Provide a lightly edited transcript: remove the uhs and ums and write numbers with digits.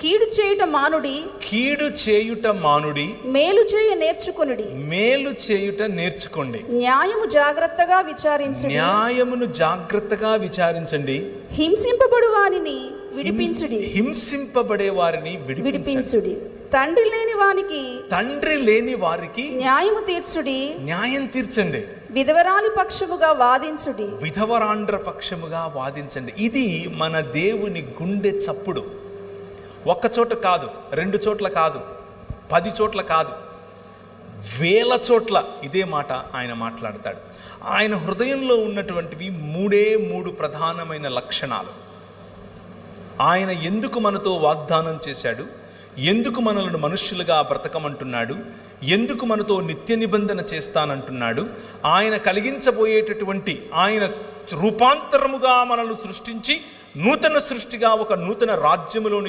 కీడు చేయుట మానుడి, కీడు చేయుట మానుడి, మేలు చేయ నేర్చుకొనుడి. మేలు చేయుట నేర్చుకోండి. న్యాయము జాగ్రత్తగా విచారించుడి, న్యాయమును జాగ్రత్తగా విచారించండి. హింసింపబడు వానిని విడిపించుడి, హింసింపబడే వారిని విడిపించుడి. తండ్రి లేని వానికి, తండ్రి లేని వారికి న్యాయము తీర్చుడి, న్యాయం తీర్చండి. విధవరాలి పక్షముగా వాదించుడి, విధవరాండ్ర పక్షముగా వాదించండి. ఇది మన దేవుని గుండె చప్పుడు. ఒక్క చోట కాదు, 2 చోట్ల కాదు, 10 చోట్ల కాదు, 1000 చోట్ల ఇదే మాట ఆయన మాట్లాడతాడు. ఆయన హృదయంలో ఉన్నటువంటివి 3 ప్రధానమైన లక్షణాలు. ఆయన ఎందుకు మనతో వాగ్దానం చేశాడు, ఎందుకు మనల్ని మనుష్యులుగా బ్రతకమంటున్నాడు, ఎందుకు మనతో నిత్య నిబంధన చేస్తానంటున్నాడు, ఆయన కలిగించబోయేటటువంటి ఆయన రూపాంతరముగా మనల్ని సృష్టించి నూతన సృష్టిగా ఒక నూతన రాజ్యములోనికి